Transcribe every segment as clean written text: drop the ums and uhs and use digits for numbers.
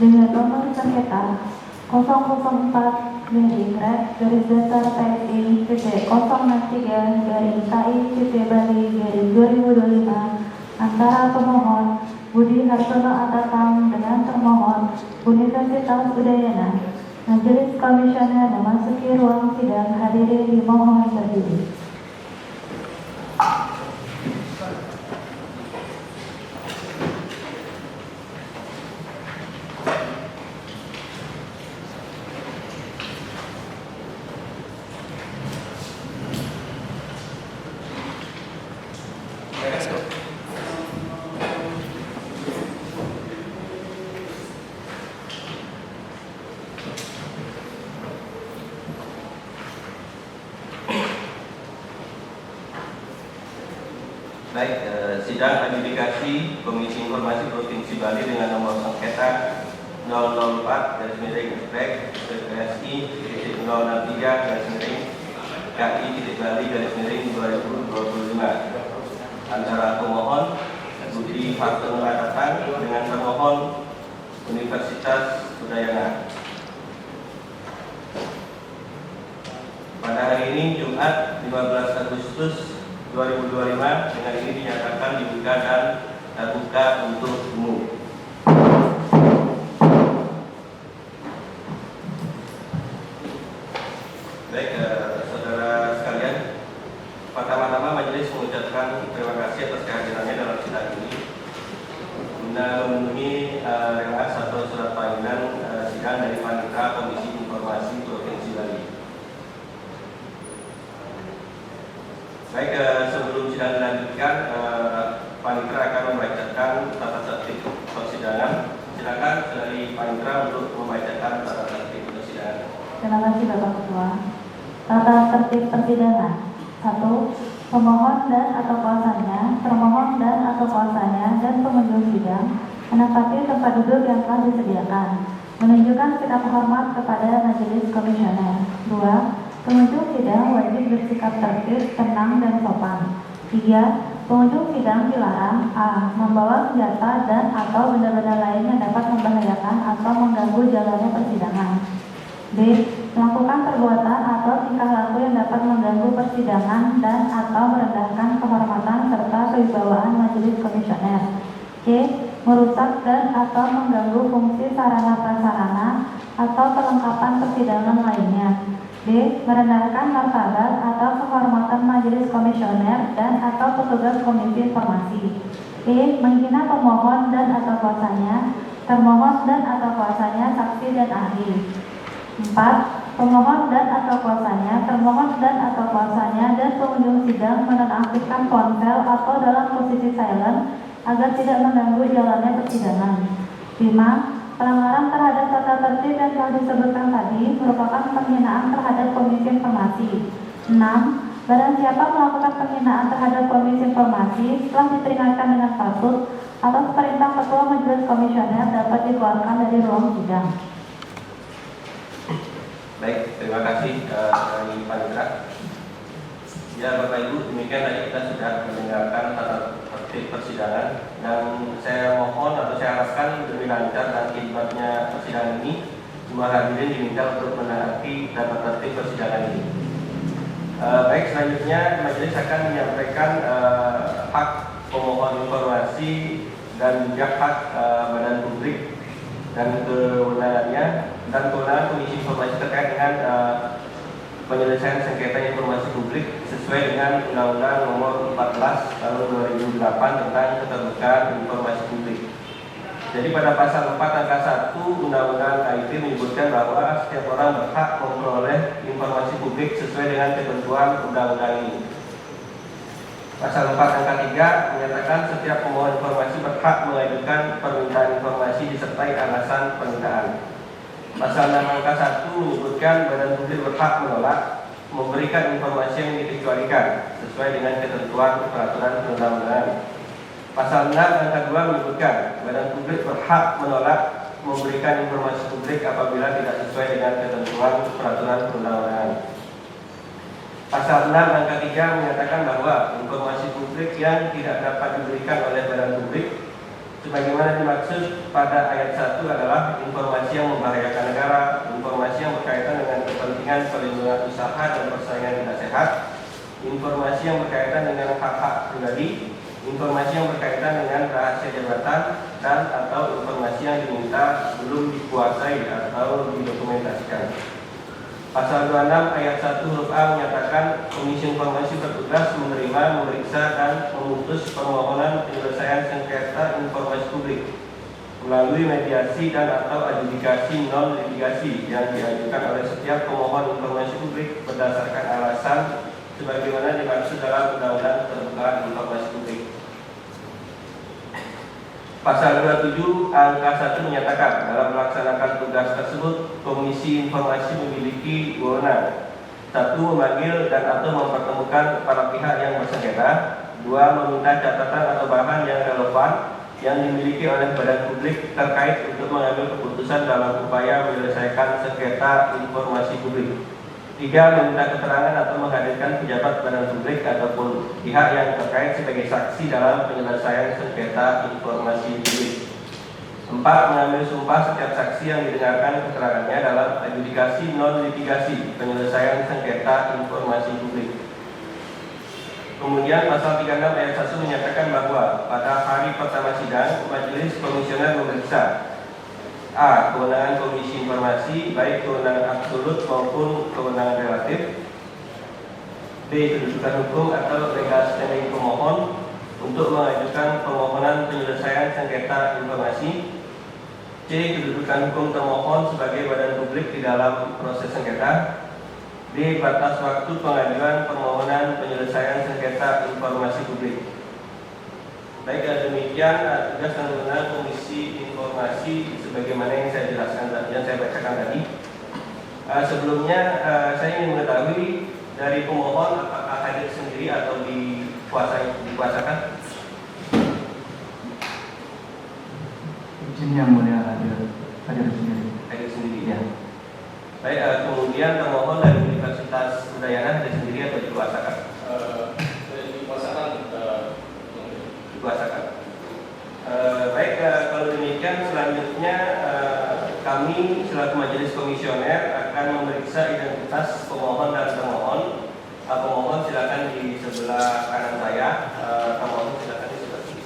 dengan nomor sengketa 004-PSI-03-KI-Bali-2025 antara pemohon Budi Hartono Atatang dengan termohon Universitas Udayana. Majelis Komisioner memasuki ruang sidang, hadirin dimohon berdiri. Baik, sidang adjudikasi Komisi Informasi Provinsi Bali dengan nomor sengketa 004-003-KI-Bali-2025 antara pemohon Budi Hartono Atatang dengan termohon Universitas Udayana. Pada hari ini Jumat 15 Agustus 2025 dengan ini dinyatakan dibuka dan terbuka untuk umum. Baik, saudara sekalian, pertama-tama majelis mengucapkan terima kasih atas kehadirannya dalam sidang ini guna memenuhi relas atau surat panggilan sidang dari Panitia Komisi Informasi Provinsi Bali. Baik, sebelum sidang dilanjutkan, Panitia akan membacakan tata tertib persidangan. Silakan dari Panitia untuk membacakan tata tertib persidangan. Terima kasih Bapak Ketua. Tata tertib persidangan. 1. Pemohon dan atau kuasanya, termohon dan atau kuasanya, dan pengunjung sidang menempati tempat duduk yang telah disediakan. Menunjukkan sikap hormat kepada Majelis Komisioner. 2. Pengunjung sidang wajib bersikap tertib, tenang, dan sopan. 3. Pengunjung sidang dilarang a. membawa senjata dan atau benda-benda lain yang dapat membahayakan atau mengganggu jalannya persidangan. b. Melakukan perbuatan atau tingkah laku yang dapat mengganggu persidangan dan atau merendahkan kehormatan serta kewibawaan Majelis Komisioner. c. Merusak dan atau mengganggu fungsi sarana prasarana atau perlengkapan persidangan lainnya. D. Merendahkan martabat atau kehormatan Majelis Komisioner dan atau petugas Komisi Informasi. E. Menghina pemohon dan atau kuasanya, termohon dan atau kuasanya, saksi dan ahli. 4. Pemohon dan atau kuasanya, termohon dan atau kuasanya, dan pengunjung sidang menonaktifkan ponsel atau dalam posisi silent agar tidak mengganggu jalannya persidangan. 5. Pelanggaran terhadap tata tertib yang telah disebutkan tadi merupakan penghinaan terhadap Komisi Informasi. 6. Barang siapa melakukan penghinaan terhadap Komisi Informasi setelah diperingatkan dengan patut atas perintah Ketua Majelis Komisioner dapat dikeluarkan dari ruang sidang. Baik, terima kasih dari Panitia. Ya Bapak Ibu, demikian tadi kita sudah mendengarkan tata tertib persidangan, dan saya mohon atau saya harapkan lebih lancar dan khidmatnya persidangan ini semua hadirin diminta untuk menaati tata tertib persidangan ini. Baik, selanjutnya majelis akan menyampaikan hak pemohon informasi dan juga hak badan publik dan kewenangannya dan kewenangan Komisi Informasi terkait dengan penyelesaian sengketa informasi publik sesuai dengan Undang-Undang Nomor 14 Tahun 2008 tentang keterbukaan informasi publik. Jadi pada pasal 4 angka 1 Undang-Undang KIP menyebutkan bahwa setiap orang berhak memperoleh informasi publik sesuai dengan ketentuan undang-undang ini. Pasal 4 angka 3 menyatakan setiap pemohon informasi berhak mengajukan permintaan informasi disertai alasan permintaan. Pasal 6 angka 1 menyebutkan badan publik berhak menolak memberikan informasi yang dikecualikan sesuai dengan ketentuan peraturan perundang-undangan. Pasal 6 angka 2 menyebutkan badan publik berhak menolak memberikan informasi publik apabila tidak sesuai dengan ketentuan peraturan perundang-undangan. Pasal 6 angka 3 menyatakan bahwa informasi publik yang tidak dapat diberikan oleh badan publik Sebagaimana dimaksud pada ayat 1 adalah informasi yang membahayakan negara, informasi yang berkaitan dengan kepentingan perlindungan usaha dan persaingan tidak sehat, informasi yang berkaitan dengan hak-hak pribadi, informasi yang berkaitan dengan rahasia jabatan, dan atau informasi yang diminta belum dikuasai atau didokumentasikan. Pasal 26 ayat 1 huruf A menyatakan Komisi Informasi bertugas menerima, memeriksa, dan memutus permohonan penyelesaian sengketa informasi publik melalui mediasi dan atau adjudikasi non-litigasi yang diajukan oleh setiap pemohon informasi publik berdasarkan alasan sebagaimana dimaksud dalam Undang-Undang Keterbukaan Informasi Publik. Pasal 27 angka 1 menyatakan dalam melaksanakan tugas tersebut Komisi Informasi memiliki wewenang 1. Memanggil dan atau mempertemukan para pihak yang bersengketa. 2. Meminta catatan atau bahan yang relevan yang dimiliki oleh badan publik terkait untuk mengambil keputusan dalam upaya menyelesaikan sengketa informasi publik. 3. Meminta keterangan atau menghadirkan pejabat badan publik ataupun pihak yang terkait sebagai saksi dalam penyelesaian sengketa informasi publik. 4. Mengambil sumpah setiap saksi yang didengarkan keterangannya dalam adjudikasi non-litigasi penyelesaian sengketa informasi publik. Kemudian pasal 36 ayat 1 menyatakan bahwa pada hari pertama sidang, majelis komisioner memeriksa A. Kewenangan Komisi Informasi, baik kewenangan absolut maupun kewenangan relatif. B. Kedudukan hukum atau legal standing pemohon untuk mengajukan permohonan penyelesaian sengketa informasi. C. Kedudukan hukum termohon sebagai badan publik di dalam proses sengketa. D. Batas waktu pengajuan permohonan penyelesaian sengketa informasi publik. Baik, demikian tugas dan wewenang Komisi Informasi sebagaimana yang saya jelaskan tadi, yang saya bacakan tadi. Sebelumnya saya ingin mengetahui dari pemohon apakah hadir sendiri atau dikuasakan? Izin yang mulia hadir sendiri. Hadir sendiri ya. Baik, kemudian termohon dari Universitas Udayana hadir sendiri atau dikuasakan? Dikuasakan. Baik, kalau demikian selanjutnya kami selaku majelis komisioner akan memeriksa identitas pemohon dan termohon. Pemohon silakan di sebelah kanan saya, termohon silakan di sebelah kiri.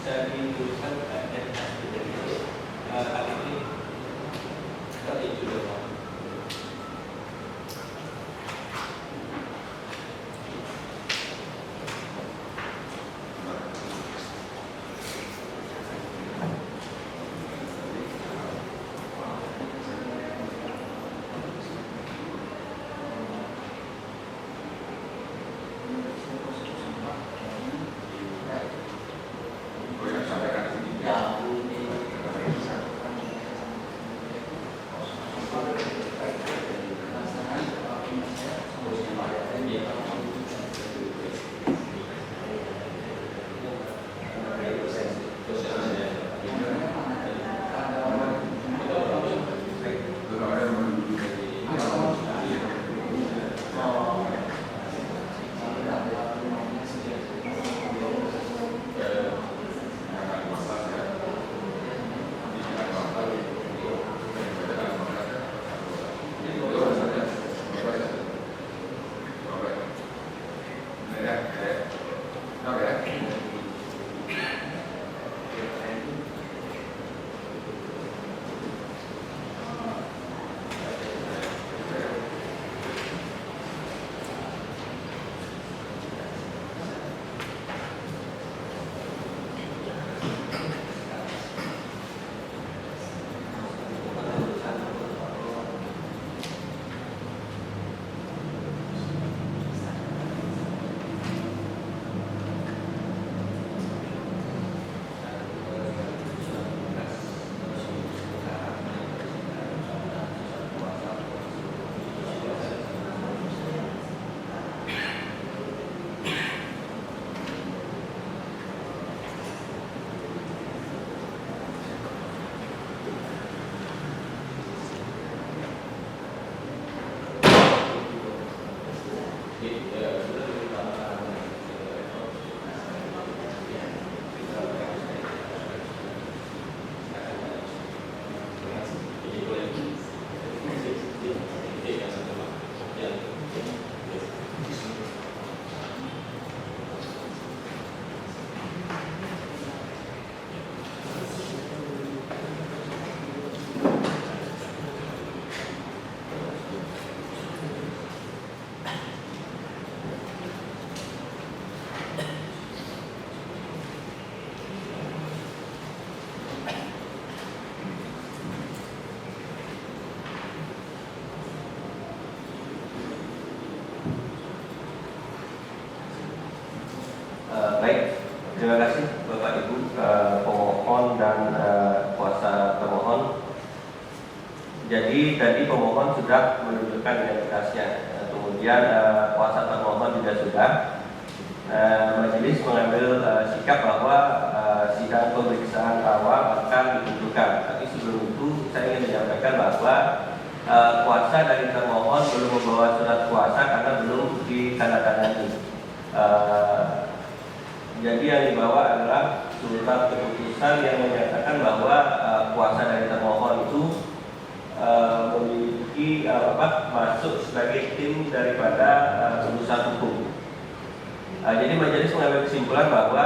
Bisa dituliskan dan kali ini seperti itu dong. Terima kasih Bapak Ibu pemohon dan kuasa termohon. Jadi tadi pemohon sudah menunjukkan identitasnya, kemudian kuasa termohon juga sudah. Majelis mengambil sikap bahwa sidang pemeriksaan awal akan ditentukan. Tapi sebelum itu saya ingin menyampaikan bahwa kuasa dari termohon belum membawa surat kuasa karena belum ditandatangani. Jadi yang dibawa adalah surat keputusan yang menyatakan bahwa kuasa dari termohon itu memiliki masuk sebagai tim daripada urusan hukum. Jadi majelis mengambil kesimpulan bahwa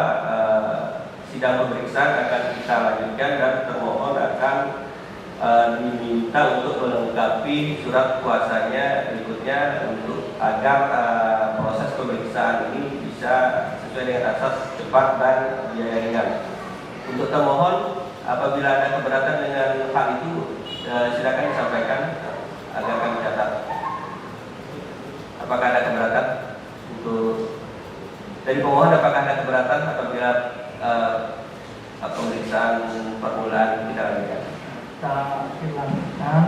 sidang pemeriksaan akan kita lanjutkan dan termohon akan diminta untuk melengkapi surat kuasanya berikutnya untuk agar proses pemeriksaan ini bisa sesuai dengan asas cepat dan biaya ringan. Untuk termohon, apabila ada keberatan dengan hal itu, silakan disampaikan agar kami catat. Apakah ada keberatan untuk dari pemohon? Apakah ada keberatan apabila pemeriksaan permulaan kita lanjutkan? Kita lanjutkan,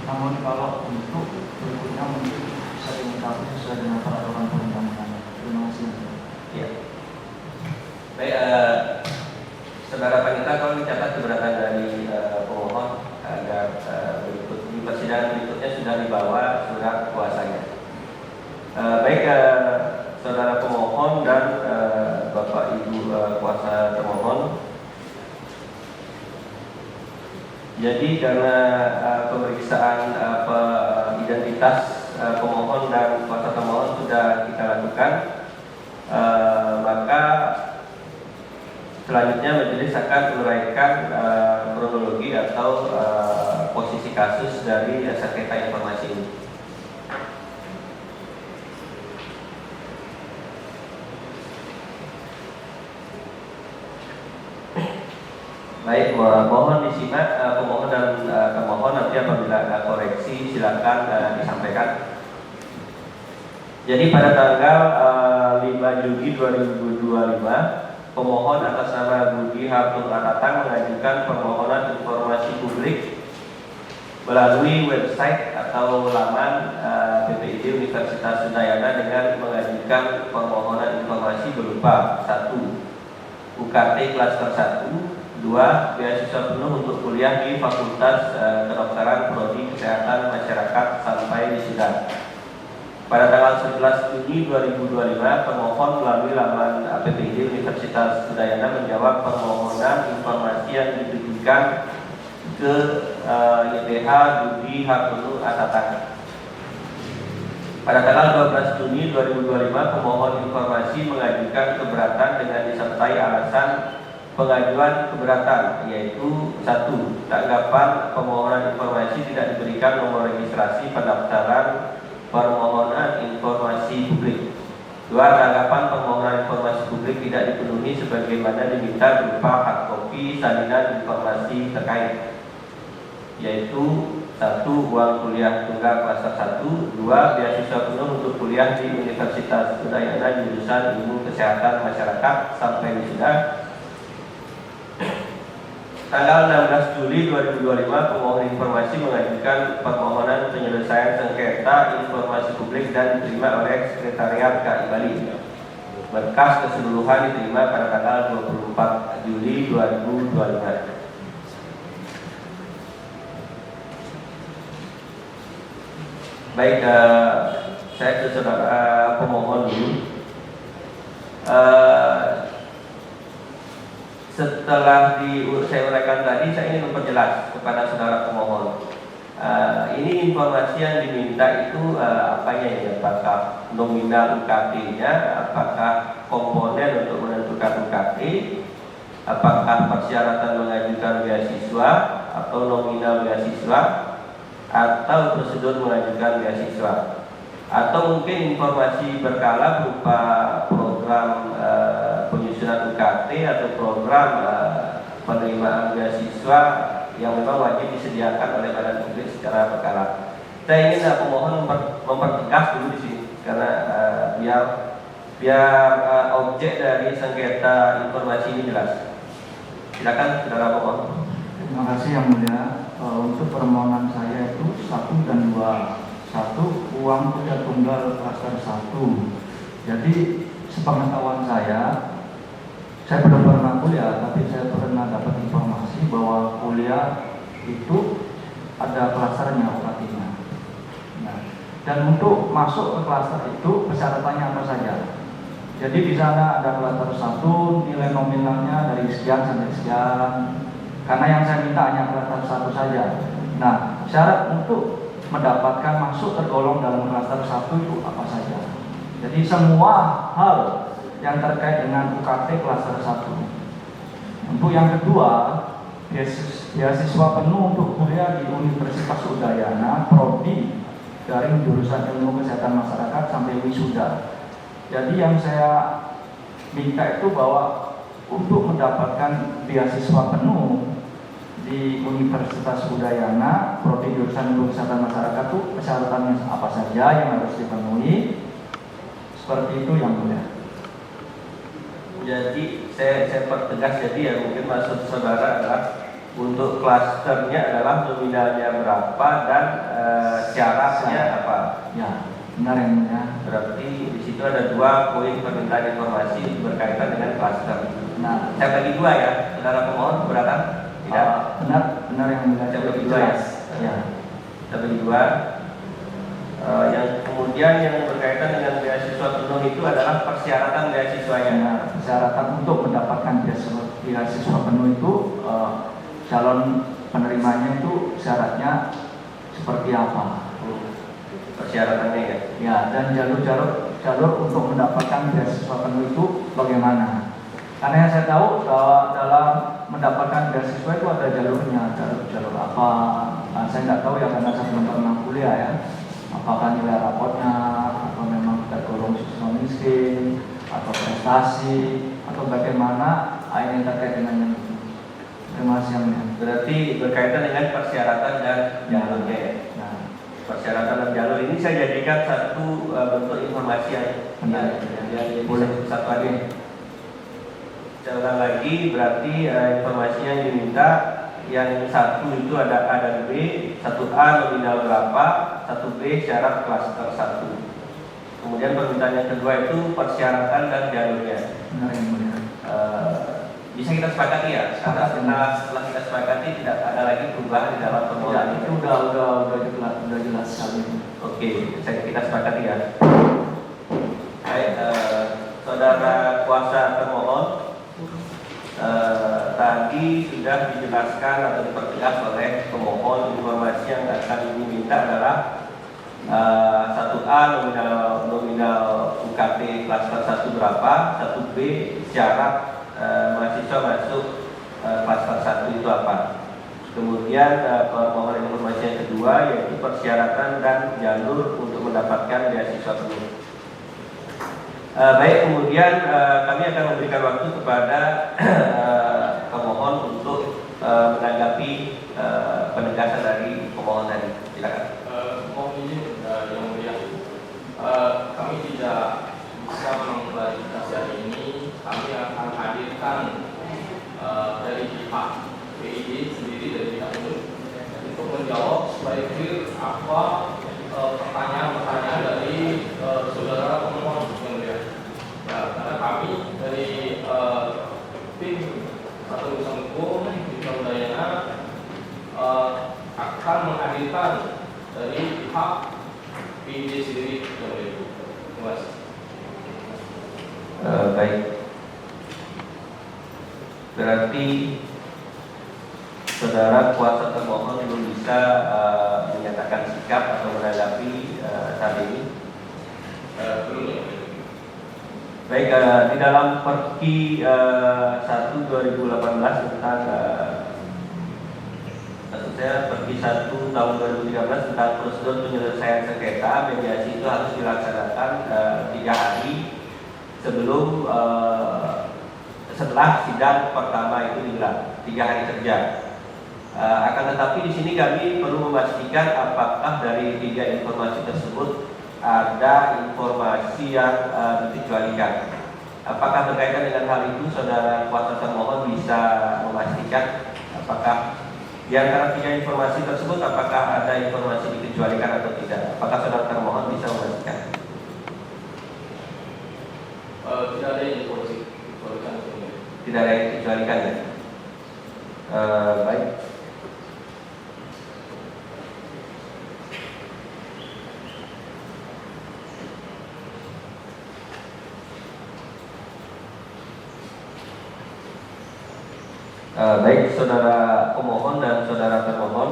namun kalau untuk berikutnya mungkin bisa dilengkapi sesuai dengan peraturan perundang-undangan. Terima kasih. Ya. Baik, saudara Panitra, kalau dicatat keberatan dari pemohon agar berikut di persidangan berikutnya sudah dibawa surat kuasanya. Baik, saudara pemohon dan Bapak Ibu kuasa termohon. Jadi karena pemeriksaan identitas pemohon dan kuasa termohon sudah kita lakukan, maka selanjutnya majelis akan menguraikan kronologi atau posisi kasus dari sengketa informasi ini. Baik, mohon disimak pemohon dan termohon, nanti apabila ada koreksi silakan disampaikan. Jadi pada tanggal 5 Juli 2025, pemohon atas nama Budi Hartun Atatang mengajukan permohonan informasi publik melalui website atau laman PPID Universitas Udayana dengan mengajukan permohonan informasi berupa 1. UKT klaster 1, 2. Beasiswa penuh untuk kuliah di Fakultas Kedokteran Prodi Kesehatan Masyarakat sampai wisuda. Pada tanggal 11 Juni 2025, pemohon melalui laman PPID Universitas Udayana menjawab permohonan informasi yang ditujukan ke YPH Budi Hartun Atatang. Pada tanggal 12 Juni 2025, pemohon informasi mengajukan keberatan dengan disertai alasan pengajuan keberatan, yaitu 1. Tanggapan permohonan informasi tidak diberikan nomor registrasi pendaftaran permohonan informasi publik. 2. Tanggapan permohonan informasi publik tidak dipenuhi sebagaimana diminta berupa hard kopi salinan informasi terkait, yaitu 1. Uang kuliah tunggal klaster 1. 2. Beasiswa penuh untuk kuliah di Universitas Udayana jurusan Ilmu Kesehatan Masyarakat sampai wisuda. Tanggal 16 Juli 2025, pemohon informasi mengajukan permohonan penyelesaian sengketa informasi publik dan diterima oleh Sekretariat KI Bali. Berkas keseluruhan diterima pada tanggal 24 Juli 2025. Baik, saya ke saudara pemohon dulu. Setelah saya uraikan tadi, saya ingin memperjelas kepada saudara pemohon. Ini informasi yang diminta itu apanya ya? Apakah nominal UKT-nya, apakah komponen untuk menentukan UKT, apakah persyaratan mengajukan beasiswa atau nominal beasiswa, atau prosedur mengajukan beasiswa, atau mungkin informasi berkala berupa program penyusunan UKT atau program penerimaan beasiswa yang memang wajib disediakan oleh badan publik secara berkala. Saya ingin pemohon mempertegas dulu di sini karena biar biar objek dari sengketa informasi ini jelas. Silakan, saudara pemohon. Terima kasih yang mulia. Untuk permohonan saya itu 1 dan 2. 1, uang kuliah tunggal klaster 1. Jadi sepengetahuan saya belum pernah kuliah, tapi saya pernah dapat informasi bahwa kuliah itu ada klasternya, UKT-nya. Nah, dan untuk masuk ke klaster itu persyaratannya apa saja? Jadi di sana ada klaster 1, nilai nominalnya dari sekian sampai sekian. Karena yang saya minta hanya klaster 1 saja. Nah, syarat untuk mendapatkan masuk tergolong dalam klaster 1 itu apa saja? Jadi semua hal yang terkait dengan UKT klaster 1. Untuk yang kedua, beasiswa penuh untuk kuliah di Universitas Udayana, prodi dari jurusan ilmu kesehatan masyarakat sampai wisuda. Jadi yang saya minta itu bahwa untuk mendapatkan beasiswa penuh di Universitas Udayana, prodi jurusan ilmu kesehatan masyarakat itu persyaratannya apa saja yang harus dipenuhi? Seperti itu yang mulia. Jadi saya pertegas, jadi ya mungkin maksud saudara adalah untuk klasternya adalah nominalnya berapa dan syaratnya apa? Ya, benar yang mulia. Berarti di situ ada 2 poin permintaan informasi berkaitan dengan klaster. Nah, Saya bagi 2 ya, saudara pemohon keberatan? Tidak? benar yang mulia. Saya bagi 2 ya. Ya. Kita bagi 2. Yang kemudian yang berkaitan dengan beasiswa penuh itu adalah persyaratan beasiswanya. Nah, persyaratan untuk mendapatkan beasiswa penuh itu calon penerimanya itu syaratnya seperti apa? Persyaratannya ya. Ya, dan jalur untuk mendapatkan beasiswa penuh itu bagaimana? Karena yang saya tahu bahwa dalam mendapatkan beasiswa itu ada jalurnya, jalur apa? Nah, saya nggak tahu ya karena saya belum pernah kuliah ya. Apakah nilai rapotnya, atau memang tergolong siswa miskin, atau prestasi, atau bagaimana? Ini terkait dengan yang itu. Terima kasih yang mulia. Berarti berkaitan dengan persyaratan dan jalurnya ya. Nah, Persyaratan dan jalur ini saya jadikan satu bentuk informasi yang benar. jadi Boleh. satu lagi. Saya ulang lagi, berarti informasi yang diminta yang 1 itu ada A dan B, 1A nominal berapa, 1B syarat klaster 1. Kemudian permintaan yang kedua itu persyaratan dan jalurnya. Benar yang mulia. Bisa kita sepakati ya, karena setelah kita sepakati tidak ada lagi perubahan di dalam Ya, permohonan itu itu. udah jelas sekali. Oke, kita sepakati ya. Baik, saudara kuasa termohon, tadi sudah dijelaskan atau dipertegas oleh pemohon informasi yang akan diminta adalah 1A nominal UKT klaster 1 berapa, 1B syarat mahasiswa masuk klaster 1 itu apa. Kemudian permohonan informasi yang kedua yaitu persyaratan dan jalur untuk mendapatkan beasiswa penuh. Baik, kemudian kami akan memberikan waktu kepada pemohon untuk menanggapi penegasan dari pemohon tadi. Silakan. Mohon izin yang mulia, kami tidak bisa mengklarifikasi hari ini. Kami akan hadirkan dari pihak PID sendiri, dari pihak ini untuk menjawab supaya clear apa pertanyaan-pertanyaan dari saudara pemohon yang mulia. Ya, karena kami dari tim Satuan Urusan Hukum Universitas Udayana akan menghadirkan dari pihak PID sendiri yang mulia. Terima kasih. Baik. Berarti saudara kuasa termohon belum bisa menyatakan sikap atau menanggapi saat ini. Belum ya. Baik, di dalam Perki 1/2018 tentang Perki 1 tahun 2013 tentang prosedur penyelesaian sengketa mediasi itu harus dilaksanakan 3 hari sebelum setelah sidang pertama itu digelar, 3 hari kerja. Akan tetapi di sini kami perlu memastikan apakah dari 3 informasi tersebut ada informasi yang dikecualikan. Apakah berkaitan dengan hal itu saudara kuasa termohon bisa memastikan apakah di antara 3 informasi tersebut apakah ada informasi dikecualikan atau tidak? Apakah saudara termohon bisa memastikan? Tidak ada yang dikecualikan. Tidak ada yang dikecualikan ya? Baik. Baik saudara pemohon dan saudara termohon,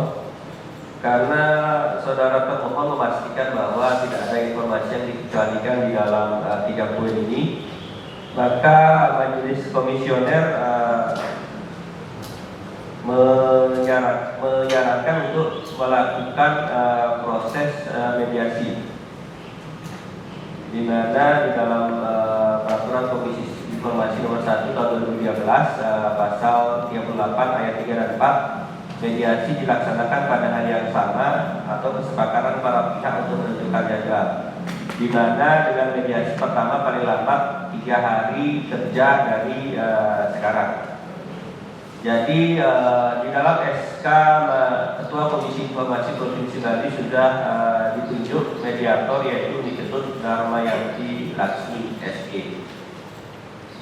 karena saudara termohon memastikan bahwa tidak ada informasi yang dikecualikan di dalam 3 poin ini, maka majelis komisioner menyarankan untuk melakukan proses mediasi, di mana di dalam peraturan Komisi Informasi Nomor 1 Tahun 2013 pasal 38 ayat 3 dan 4, mediasi dilaksanakan pada hari yang sama atau kesepakatan para pihak untuk menentukan jadwal, di mana dengan mediasi pertama paling lambat 3 hari kerja dari sekarang. Jadi di dalam SK Ketua Komisi Informasi Provinsi Bali sudah ditunjuk mediator, yaitu Diketut Darmayanti Laksmi SE.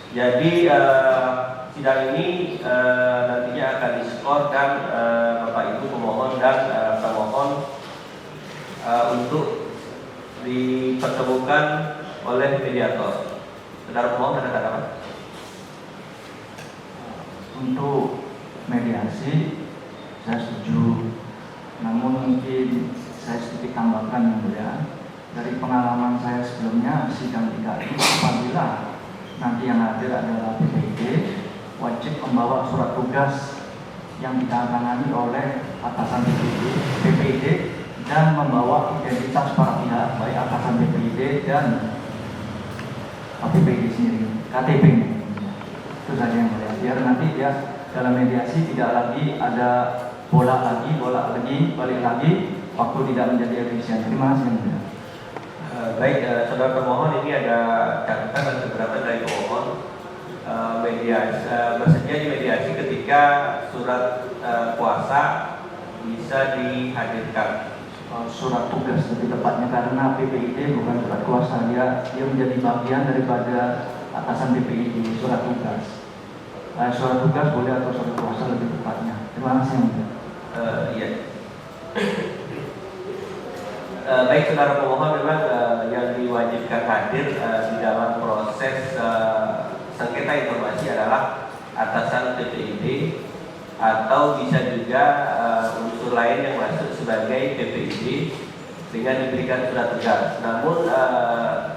Jadi sidang ini nantinya akan diskor dan Bapak Ibu pemohon dan pemohon untuk dipertemukan oleh mediator. Saudara pemohon ada kata-kata? Untuk mediasi saya setuju, namun mungkin saya sedikit tambahkan yang mulia. Dari pengalaman saya sebelumnya sidang 3 ini, apabila nanti yang hadir adalah BPID, wajib membawa surat tugas yang ditandatangani oleh atasan BPID dan membawa identitas para pihak, baik atasan BPID dan BPID sendiri, KTP. Itu saja yang mulia. Biar nanti ya dalam mediasi tidak lagi ada bolak lagi, balik lagi, waktu tidak menjadi efisien. Terima kasih yang mulia. Baik, saudara pemohon, ini ada catatan dan keberatan dari pemohon bersedia di mediasi ketika surat kuasa bisa dihadirkan. Surat tugas lebih tepatnya, karena BPID bukan surat kuasa, dia menjadi bagian daripada atasan BPID. Surat tugas boleh atau surat kuasa lebih tepatnya. Terima kasih. Iya. Baik saudara pemohon, memang yang diwajibkan hadir di dalam proses sengketa informasi adalah atasan BPID atau bisa juga unsur lain yang masuk sebagai BPID dengan diberikan surat tugas. Namun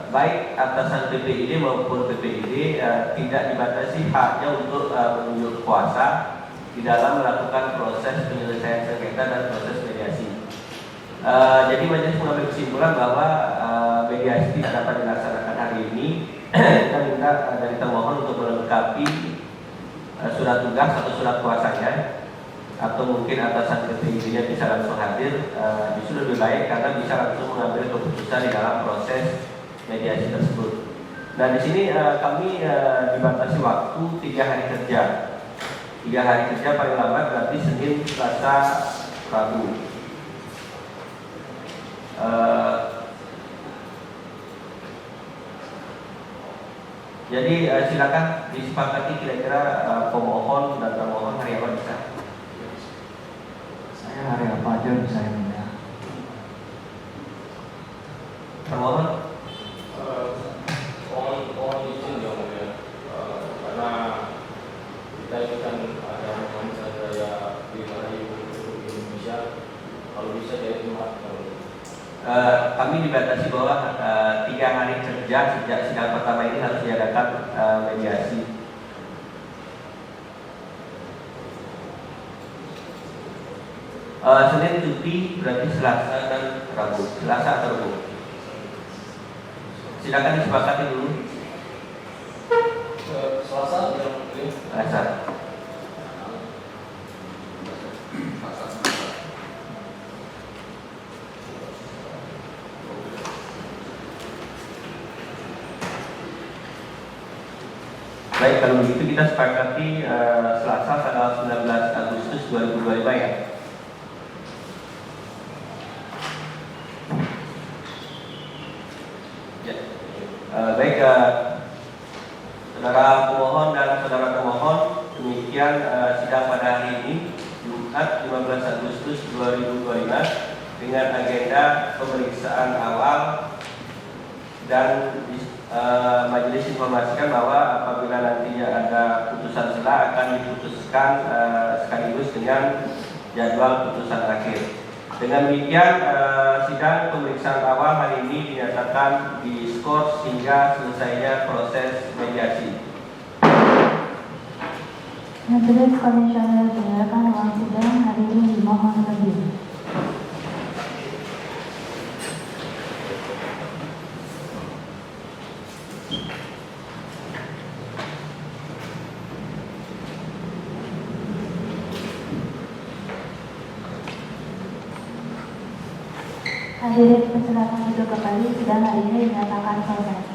baik atasan BPID maupun BPID tidak dibatasi haknya untuk menunjuk kuasa di dalam melakukan proses penyelesaian sengketa dan proses mediasi. Jadi majelis mengambil kesimpulan bahwa mediasi tidak dapat dilaksanakan hari ini. Kita minta dari termohon untuk melengkapi surat tugas atau surat kuasanya, atau mungkin atasan BPID-nya bisa langsung hadir. Justru lebih baik karena bisa langsung mengambil keputusan di dalam proses mediasi tersebut. Dan di sini kami dibatasi waktu 3 hari kerja. 3 hari kerja paling lambat berarti Senin, Selasa, Rabu. Jadi silakan disepakati kira-kira pemohon dan termohon hari apa bisa. Saya hari apa aja bisa yang mulia. Termohon? Mohon izin yang mulia, karena kita ini kan ada Mohamad Raya di hari Republik Indonesia, kalau bisa dari Jumat. Kami dibatasi bahwa 3 hari kerja sejak sidang pertama ini harus diadakan mediasi. Senin cuti berarti Selasa dan Rabu. Selasa atau Rabu. Silakan disepakati dulu. Selasa yang Selasa. Baik, kalau begitu kita sepakati Selasa tanggal 19 Agustus 2025 ya. Ya. Baik, saudara pemohon dan saudara pemohon, demikian sidang pada hari ini Jumat 15 Agustus 2025 dengan agenda pemeriksaan awal dan majelis informasikan bahwa apabila nantinya ada putusan sela akan diputuskan sekaligus dengan jadwal putusan akhir. Dengan demikian sidang pemeriksaan awal hari ini dinyatakan diskors hingga selesainya proses mediasi. Majelis Komisioner menyatakan ruang sidang hari ini dimohon berdiri. Hadirin persilakan duduk kembali, sidang hari ini dinyatakan selesai.